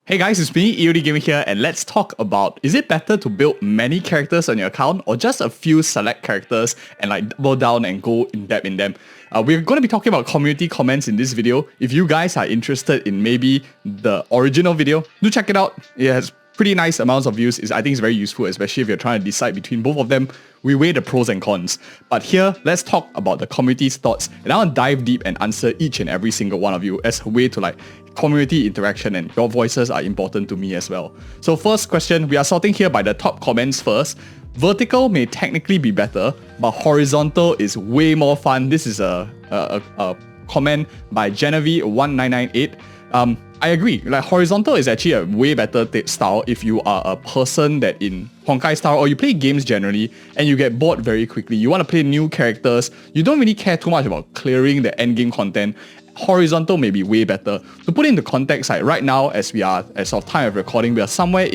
Hey guys, it's me, EODGamer here, and let's talk about, is it better to build many characters on your account or just a few select characters and like double down and go in depth in them? We're going to be talking about community comments in this video. If you guys are interested in maybe the original video, do check it out. It has pretty nice amounts of views. I think it's very useful, especially if you're trying to decide between both of them. We weigh the pros and cons. But here, let's talk about the community's thoughts, and I want to dive deep and answer each and every single one of you as a way to like community interaction, and your voices are important to me as well. So first question, we are sorting here by the top comments first. Vertical may technically be better, but horizontal is way more fun. This is a comment by Genevieve1998. I agree, like horizontal is actually a way better style if you are a person that in Honkai style or you play games generally and you get bored very quickly. You want to play new characters, you don't really care too much about clearing the endgame content. Horizontal may be way better. To put into context, like right now, as of time of recording, we are somewhere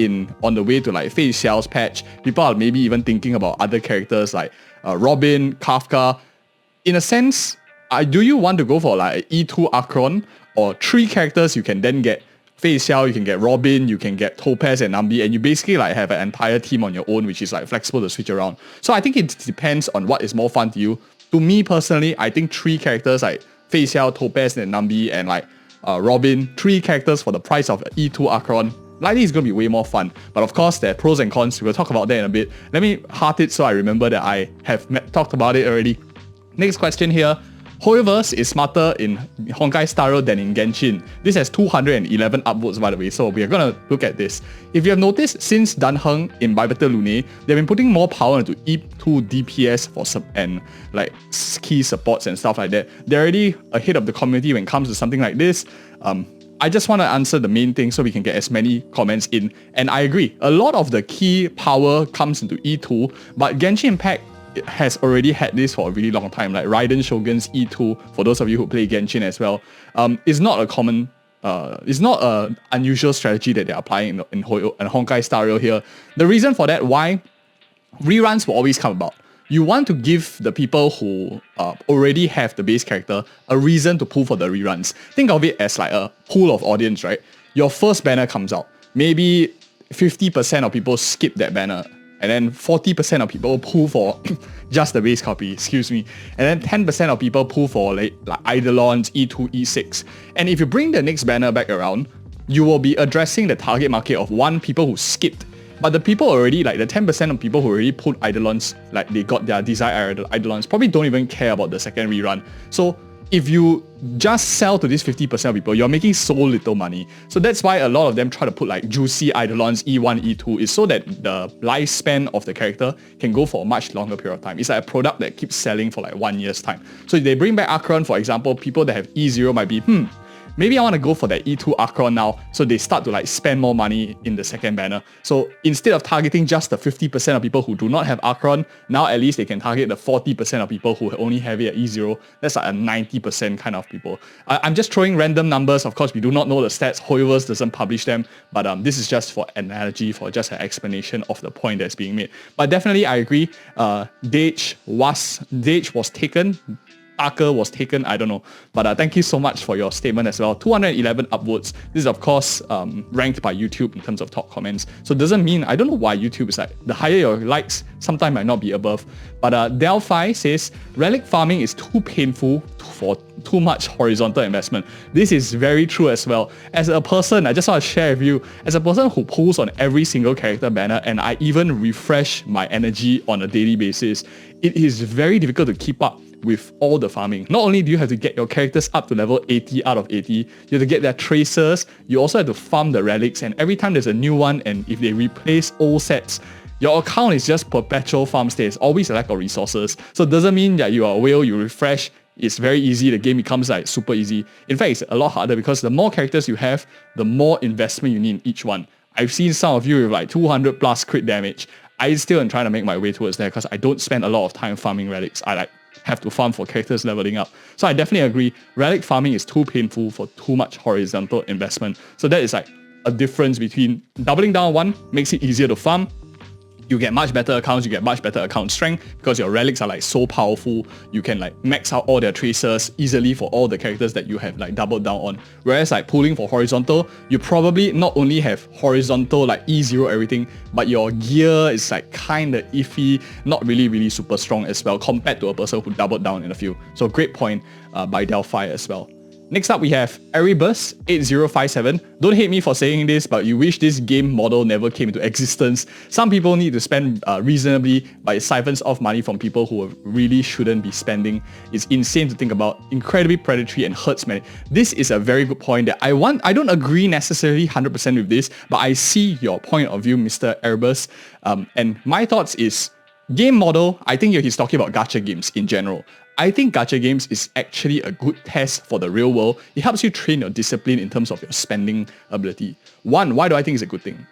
on the way to like Fei Xiao's patch. People are maybe even thinking about other characters like Robin, Kafka. In a sense, do you want to go for like E2 Akirion or 3 characters? You can then get Fei Xiao, you can get Robin, you can get Topaz and Nambi, and you basically like have an entire team on your own, which is like flexible to switch around. So I think it depends on what is more fun to you. To me personally, I think 3 characters like Fei Xiao, Topaz and Nambi, and like Robin, 3 characters for the price of E2 Akirion, likely it's going to be way more fun. But of course, there are pros and cons. We'll talk about that in a bit. Let me heart it so I remember that I have talked about it already. Next question here. Hoyoverse is smarter in Honkai Star Rail than in Genshin. This has 211 upvotes, by the way, so we are going to look at this. If you have noticed, since Dan Heng in Bibetter Lune, they've been putting more power into E2 DPS and like key supports and stuff like that. They're already ahead of the community when it comes to something like this. I just want to answer the main thing so we can get as many comments in. And I agree, a lot of the key power comes into E2, but Genshin Impact has already had this for a really long time, like Raiden Shogun's E2, for those of you who play Genshin as well. It's not a common, it's not an unusual strategy that they're applying in Honkai Star Rail here. The reason for that, why reruns will always come about. You want to give the people who already have the base character a reason to pull for the reruns. Think of it as like a pool of audience, right? Your first banner comes out. Maybe 50% of people skip that banner, and then 40% of people pull for just the base copy, excuse me. And then 10% of people pull for like Eidolons, E2, E6. And if you bring the next banner back around, you will be addressing the target market of people who skipped. But the people already, like the 10% of people who already put Eidolons, like they got their desired Eidolons, probably don't even care about the second rerun. So if you just sell to these 50% of people, you're making so little money. So that's why a lot of them try to put like juicy Eidolons, E1, E2, is so that the lifespan of the character can go for a much longer period of time. It's like a product that keeps selling for like 1 year's time. So if they bring back Akirion, for example, people that have E0 might be, maybe I want to go for that E2 Akirion now, so they start to like spend more money in the second banner. So instead of targeting just the 50% of people who do not have Akirion, now at least they can target the 40% of people who only have it at E0. That's like a 90% kind of people. I'm just throwing random numbers. Of course, we do not know the stats. Hoyoverse doesn't publish them, but this is just for analogy, for just an explanation of the point that's being made. But definitely, I agree. Dage was taken. Arker was taken, I don't know. But thank you so much for your statement as well. 211 upvotes. This is of course ranked by YouTube in terms of top comments. So it doesn't mean, I don't know why YouTube is like, the higher your likes, sometimes might not be above. But Delphi says, relic farming is too painful for too much horizontal investment. This is very true as well. As a person, I just want to share with you, as a person who pulls on every single character banner, and I even refresh my energy on a daily basis, it is very difficult to keep up with all the farming. Not only do you have to get your characters up to level 80 out of 80, you have to get their tracers, you also have to farm the relics, and every time there's a new one, and if they replace old sets, your account is just perpetual farm state. It's always a lack of resources. So it doesn't mean that you are a whale, you refresh, it's very easy, the game becomes like super easy. In fact, it's a lot harder because the more characters you have, the more investment you need in each one. I've seen some of you with like 200 plus crit damage. I still am trying to make my way towards there because I don't spend a lot of time farming relics. I like have to farm for characters leveling up. So I definitely agree, relic farming is too painful for too much horizontal investment. So that is like a difference between doubling down one makes it easier to farm, You get much better accounts, you get much better account strength because your relics are like so powerful. You can like max out all their tracers easily for all the characters that you have like doubled down on. Whereas like pulling for horizontal, you probably not only have horizontal like E0 everything, but your gear is like kind of iffy, not really super strong as well compared to a person who doubled down in a few. So great point by Delphi as well. Next up, we have Erebus8057. Don't hate me for saying this, but you wish this game model never came into existence. Some people need to spend reasonably, but it siphons off money from people who really shouldn't be spending. It's insane to think about, incredibly predatory and hurts many. This is a very good point that I don't agree necessarily 100% with this, but I see your point of view, Mr. Erebus. And my thoughts is, game model, I think he's talking about gacha games in general. I think gacha games is actually a good test for the real world. It helps you train your discipline in terms of your spending ability. One, why do I think it's a good thing?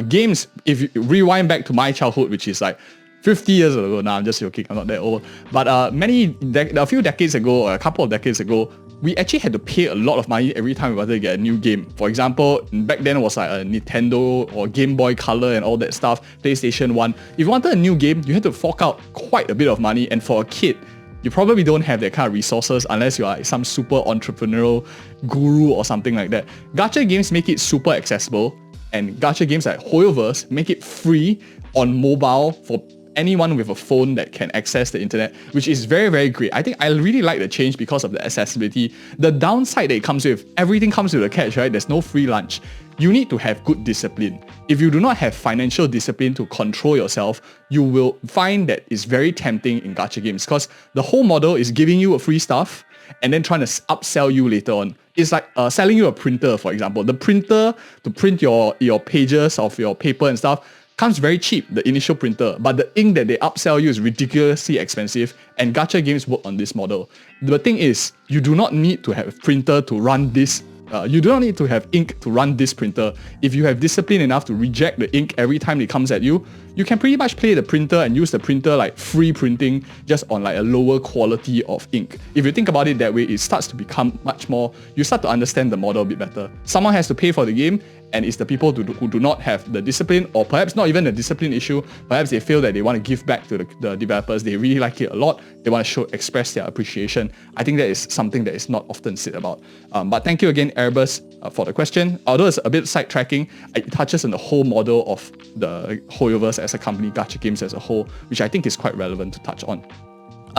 Games, if you rewind back to my childhood, which is like 50 years ago, now I'm just joking, I'm not that old. But a few decades ago, or a couple of decades ago, we actually had to pay a lot of money every time we wanted to get a new game. For example, back then it was like a Nintendo or Game Boy Color and all that stuff, PlayStation 1. If you wanted a new game, you had to fork out quite a bit of money, and for a kid, you probably don't have that kind of resources unless you are like some super entrepreneurial guru or something like that. Gacha games make it super accessible, and gacha games like Hoyoverse make it free on mobile for anyone with a phone that can access the internet, which is very great. I think I really like the change because of the accessibility. The downside that it comes with, everything comes with a catch, right? There's no free lunch. You need to have good discipline. If you do not have financial discipline to control yourself, you will find that it's very tempting in gacha games because the whole model is giving you a free stuff and then trying to upsell you later on. It's like selling you a printer, for example. The printer to print your pages of your paper and stuff comes very cheap, the initial printer, but the ink that they upsell you is ridiculously expensive, and gacha games work on this model. The thing is, you do not need to have a printer to run this. You do not need to have ink to run this printer. If you have discipline enough to reject the ink every time it comes at you, you can pretty much play the printer and use the printer like free printing just on like a lower quality of ink. If you think about it that way, it starts to become much more, you start to understand the model a bit better. Someone has to pay for the game, and it's the people who do not have the discipline, or perhaps not even the discipline issue, perhaps they feel that they want to give back to the developers, they really like it a lot, they want to express their appreciation. I think that is something that is not often said about. But thank you again, Erebus, for the question. Although it's a bit sidetracking, it touches on the whole model of the Hoyoverse as a company, gacha games as a whole, which I think is quite relevant to touch on.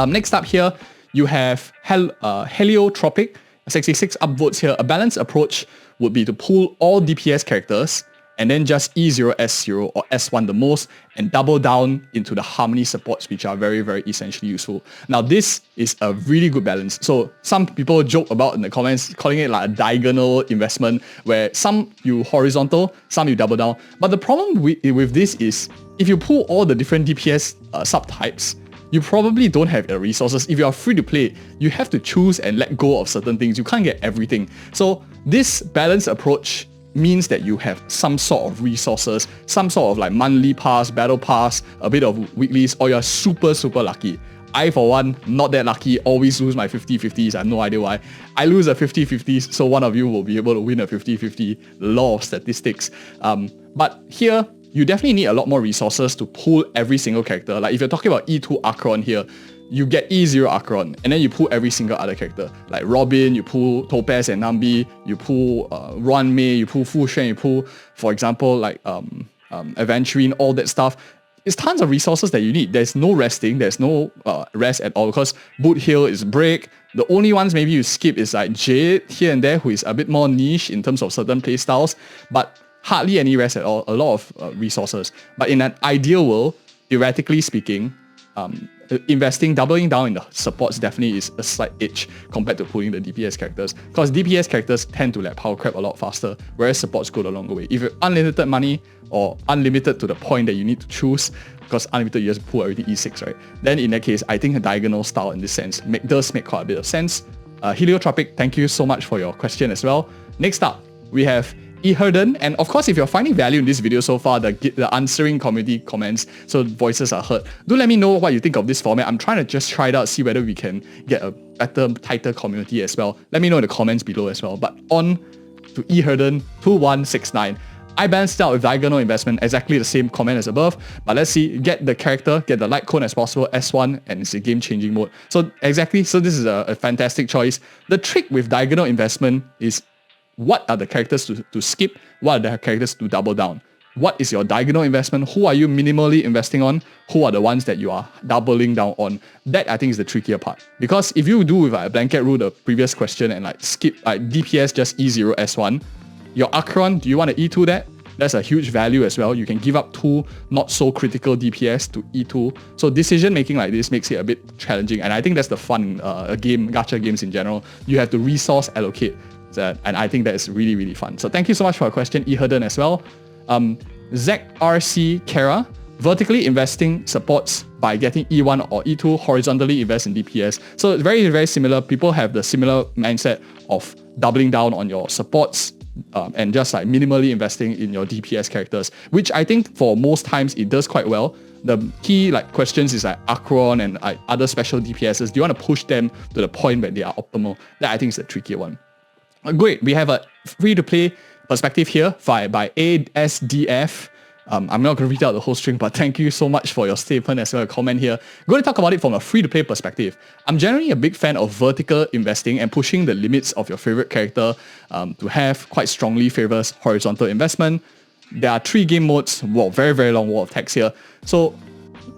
Next up here, you have Heliotropic, 66 upvotes here. A balanced approach would be to pull all DPS characters and then just E0, S0 or S1 the most and double down into the harmony supports, which are very essentially useful. Now this is a really good balance. So some people joke about in the comments calling it like a diagonal investment where some you horizontal, some you double down. But the problem with this is if you pull all the different DPS subtypes, you probably don't have the resources. If you are free to play, you have to choose and let go of certain things. You can't get everything. So this balanced approach means that you have some sort of resources, some sort of like monthly pass, battle pass, a bit of weeklies, or you're super lucky. I, for one, not that lucky, always lose my 50-50s. I have no idea why. I lose a 50-50s, so one of you will be able to win a 50-50. Law of statistics. But here, you definitely need a lot more resources to pull every single character. Like if you're talking about E2 Akirion here, you get E0 Akirion, and then you pull every single other character. Like Robin, you pull Topaz and Nambi, you pull Ruan Mei, you pull Fu Shen, you pull, for example, like Aventurine, all that stuff. It's tons of resources that you need. There's no resting, there's no rest at all, because Boot Hill is break. The only ones maybe you skip is like Jade here and there, who is a bit more niche in terms of certain playstyles, but hardly any rest at all, a lot of resources. But in an ideal world, theoretically speaking, doubling down in the supports definitely is a slight edge compared to pulling the DPS characters, because DPS characters tend to let power crap a lot faster, whereas supports go the longer way. If you're unlimited money or unlimited to the point that you need to choose, because unlimited you just pull everything E6, right? Then in that case, I think a diagonal style in this sense does make quite a bit of sense. Heliotropic, thank you so much for your question as well. Next up, we have Eherden, and of course if you're finding value in this video so far, the answering community comments, so voices are heard, do let me know what you think of this format. I'm trying to just try it out, see whether we can get a better, tighter community as well. Let me know in the comments below as well. But on to Eherden 2169. I balanced it out with diagonal investment, exactly the same comment as above. But let's see, get the character, get the light cone as possible, S1, and it's a game-changing mode. So exactly, so this is a fantastic choice. The trick with diagonal investment is what are the characters to skip, what are the characters to double down. What is your diagonal investment? Who are you minimally investing on? Who are the ones that you are doubling down on? That I think is the trickier part. Because if you do with a blanket rule, the previous question, and like skip like DPS just E0 S1, your Akirion, do you want to E2 that? That's a huge value as well. You can give up 2 not so critical DPS to E2. So decision making like this makes it a bit challenging. And I think that's the fun gacha games in general. You have to resource allocate. And I think that is really, really fun. So thank you so much for your question, Eherden as well. ZRC Kara, vertically investing supports by getting E1 or E2, horizontally invest in DPS. So very, very similar. People have the similar mindset of doubling down on your supports and just like minimally investing in your DPS characters, which I think for most times it does quite well. The key like questions is like Akirion and other special DPSs. Do you want to push them to the point where they are optimal? That I think is the trickier one. Great, we have a free-to-play perspective here by ASDF. I'm not going to read out the whole string, but thank you so much for your statement as well, a comment here. Going to talk about it from a free-to-play perspective. I'm generally a big fan of vertical investing and pushing the limits of your favorite character to have quite strongly favors horizontal investment. There are 3 game modes. Wow, very, very long wall of text here. So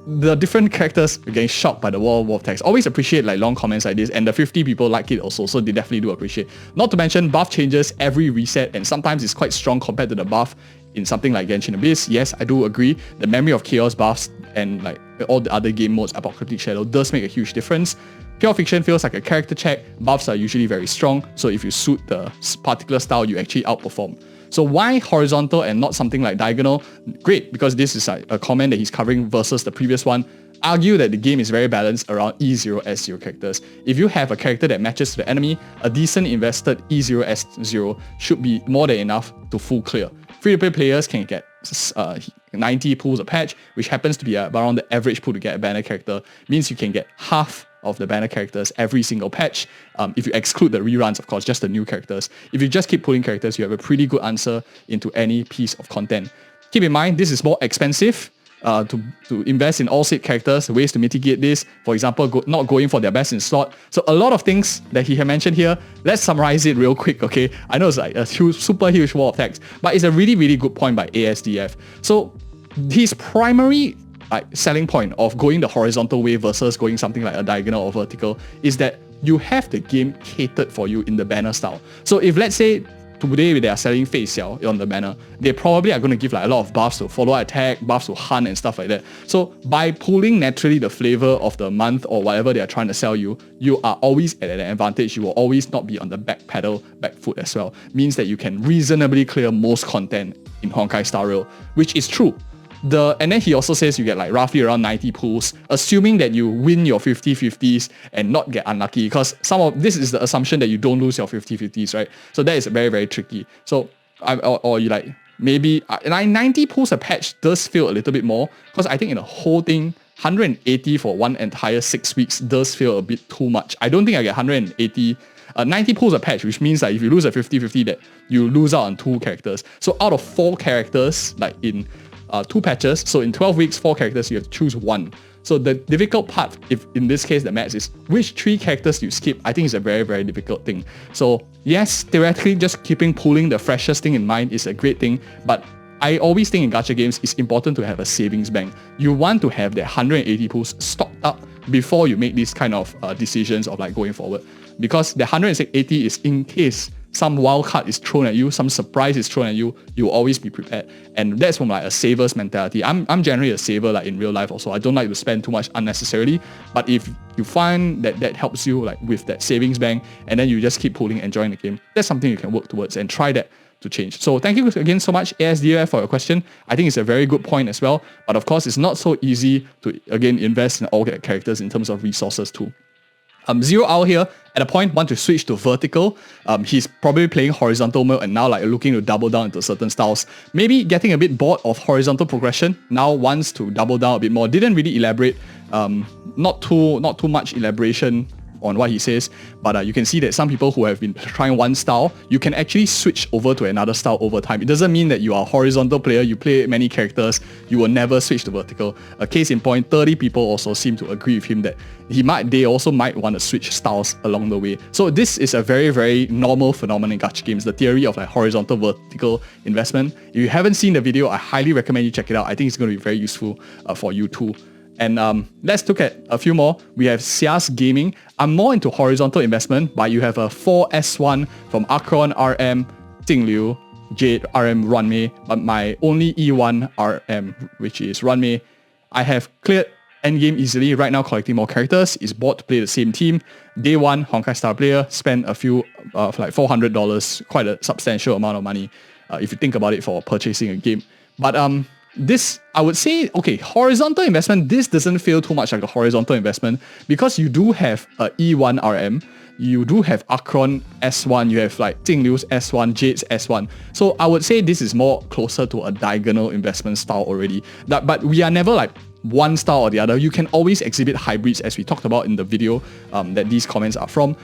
the different characters are getting shocked by the wall of text. Always appreciate like long comments like this, and the 50 people like it also, so they definitely do appreciate. Not to mention buff changes every reset, and sometimes it's quite strong compared to the buff in something like Genshin Abyss. Yes, I do agree. The Memory of Chaos buffs and like all the other game modes, Apocalyptic Shadow, does make a huge difference. Pure Fiction feels like a character check. Buffs are usually very strong, so if you suit the particular style, you actually outperform. So why horizontal and not something like diagonal? Great, because this is like a comment that he's covering versus the previous one. Argue that the game is very balanced around E0 S0 characters. If you have a character that matches to the enemy, a decent invested E0 S0 should be more than enough to full clear. Free-to-play players can get 90 pulls a patch, which happens to be around the average pool to get a banner character. Means you can get half of the banner characters every single patch. If you exclude the reruns, of course, just the new characters. If you just keep pulling characters, you have a pretty good answer into any piece of content. Keep in mind, this is more expensive to invest in all said characters, ways to mitigate this. For example, not going for their best in slot. So a lot of things that he had mentioned here, let's summarize it real quick, okay? I know it's like a super huge wall of text, but it's a really, really good point by ASDF. So his primary selling point of going the horizontal way versus going something like a diagonal or vertical is that you have the game catered for you in the banner style. So if let's say today they are selling Fei Xiao on the banner, they probably are going to give like a lot of buffs to follow attack, buffs to hunt and stuff like that. So by pulling naturally the flavor of the month or whatever they are trying to sell you, you are always at an advantage. You will always not be on the back foot as well. Means that you can reasonably clear most content in Honkai Star Rail, which is true. And then he also says you get like roughly around 90 pulls, assuming that you win your 50-50s and not get unlucky, because this is the assumption that you don't lose your 50-50s, right? So that is very, very tricky. So, or you like, maybe 90 pulls a patch does feel a little bit more, because I think in the whole thing, 180 for one entire 6 weeks does feel a bit too much. I don't think I get 180 90 pulls a patch, which means that if you lose a 50-50, that you lose out on 2 characters. So out of 4 characters, like in 2 patches, so in 12 weeks, 4 characters, you have to choose 1. So the difficult part, if in this case the maths, is which 3 characters you skip. I think it's a very, very difficult thing. So yes, theoretically, just pulling the freshest thing in mind is a great thing, but I always think in gacha games, it's important to have a savings bank. You want to have that 180 pulls stocked up before you make these kind of decisions of like going forward. Because the 180 is in case some wild card is thrown at you, some surprise is thrown at you, you'll always be prepared. And that's from like a saver's mentality. I'm generally a saver like in real life also. I don't like to spend too much unnecessarily. But if you find that helps you like with that savings bank, and then you just keep pulling, enjoying the game, that's something you can work towards and try that to change. So thank you again so much, ASDF, for your question. I think it's a very good point as well. But of course, it's not so easy to, again, invest in all the characters in terms of resources too. Zero Hour here, at a point, want to switch to vertical. He's probably playing horizontal mode and now like looking to double down into certain styles. Maybe getting a bit bored of horizontal progression, now wants to double down a bit more. Didn't really elaborate, not too much elaboration on what he says, but you can see that some people who have been trying one style, you can actually switch over to another style over time. It doesn't mean that you are a horizontal player, you play many characters, you will never switch to vertical. A case in point, 30 people also seem to agree with him that they also might want to switch styles along the way. So this is a very, very normal phenomenon in gacha games, the theory of like horizontal vertical investment. If you haven't seen the video, I highly recommend you check it out. I think it's going to be very useful for you too. And let's look at a few more. We have Sias Gaming. I'm more into horizontal investment, but you have a 4S1 from Akirion RM, Jingliu, Jade RM Runmei, but my only E1 RM, which is Runmei. I have cleared endgame easily. Right now, collecting more characters. Is bought to play the same team. Day one, Honkai Star player, spent a few, like $400, quite a substantial amount of money, if you think about it, for purchasing a game. But this, I would say, okay, horizontal investment, this doesn't feel too much like a horizontal investment because you do have a E1 RM, you do have Akirion S1, you have like Jingliu's S1, Jade's S1. So I would say this is more closer to a diagonal investment style already. But we are never like one style or the other. You can always exhibit hybrids, as we talked about in the video that these comments are from.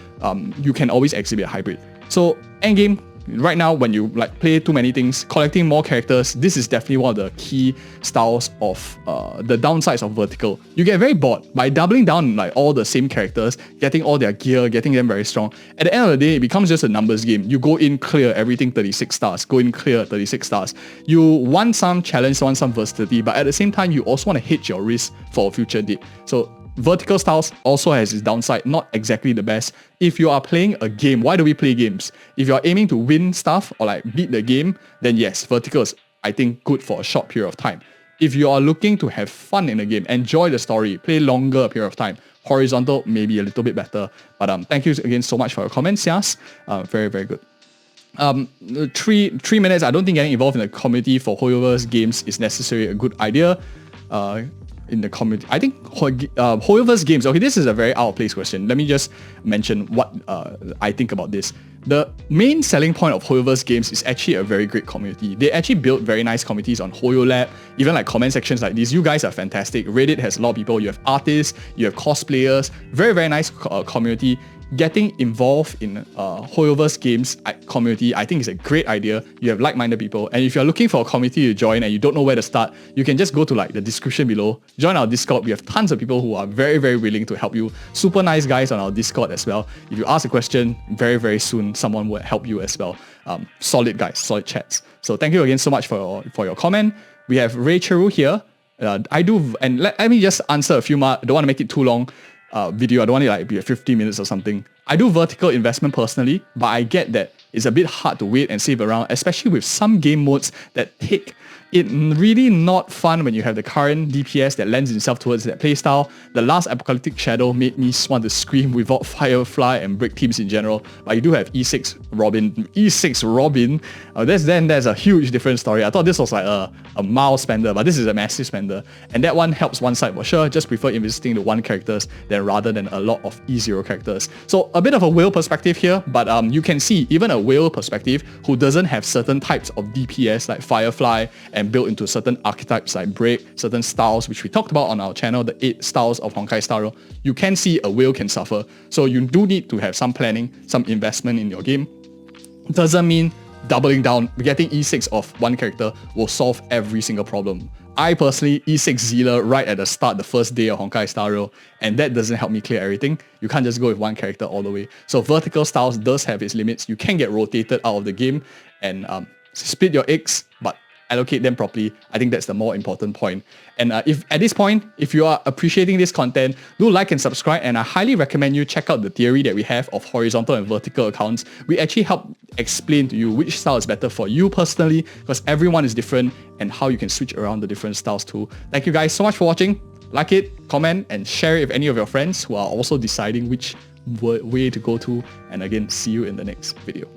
You can always exhibit hybrid. So endgame, right now, when you like play too many things, collecting more characters, this is definitely one of the key styles of the downsides of vertical. You get very bored by doubling down on like all the same characters, getting all their gear, getting them very strong. At the end of the day, it becomes just a numbers game. You go in, clear everything 36 stars, go in, clear 36 stars. You want some challenge, want some versatility, but at the same time, you also want to hit your risk for a future date. So vertical styles also has its downside, not exactly the best. If you are playing a game, why do we play games? If you're aiming to win stuff or like beat the game, then yes, vertical is, I think, good for a short period of time. If you are looking to have fun in the game, enjoy the story, play longer period of time, horizontal may be a little bit better. But thank you again so much for your comments, Yas. Very, very good. 3 minutes, I don't think getting involved in the community for Hoyoverse games is necessarily a good idea. In the community, I think Hoyoverse games, okay, this is a very out of place question. Let me just mention what I think about this. The main selling point of Hoyoverse games is actually a very great community. They actually build very nice communities on HoYoLab, even like comment sections like this. You guys are fantastic. Reddit has a lot of people. You have artists, you have cosplayers, very, very nice community. Getting involved in Hoyoverse games community, I think is a great idea. You have like-minded people, and if you're looking for a community to join and you don't know where to start, you can just go to like the description below, join our Discord. We have tons of people who are very, very willing to help you. Super nice guys on our Discord as well. If you ask a question, very, very soon someone will help you as well. Solid guys, solid chats. So thank you again so much for your comment. We have Ray Cheru here. Let me just answer a few more. I don't want to make it too long. Video. I don't want it to like be 15 minutes or something. I do vertical investment personally, but I get that it's a bit hard to wait and save around, especially with some game modes that take it really not fun when you have the current DPS that lends itself towards that playstyle. The last Apocalyptic Shadow made me want to scream without Firefly and break teams in general, but you do have E6 Robin. There's a huge different story. I thought this was like a mild spender, but this is a massive spender, and that one helps one side for sure. Just prefer investing the one characters rather than a lot of E0 characters. So a bit of a whale perspective here, but you can see even a whale perspective who doesn't have certain types of DPS like Firefly and built into certain archetypes like break, certain styles, which we talked about on our channel, the 8 styles of Honkai Star Rail, you can see a whale can suffer. So you do need to have some planning, some investment in your game. Doesn't mean doubling down, getting E6 of one character will solve every single problem. I personally E6 Zila right at the start, the first day of Honkai Star Rail, and that doesn't help me clear everything. You can't just go with one character all the way. So vertical styles does have its limits. You can get rotated out of the game and split your eggs, but allocate them properly. I think that's the more important point. And if at this point, if you are appreciating this content, do like and subscribe, and I highly recommend you check out the theory that we have of horizontal and vertical accounts. We actually help explain to you which style is better for you personally, because everyone is different, and how you can switch around the different styles too. Thank you guys so much for watching. Like it, comment, and share it with any of your friends who are also deciding which way to go to. And again, see you in the next video.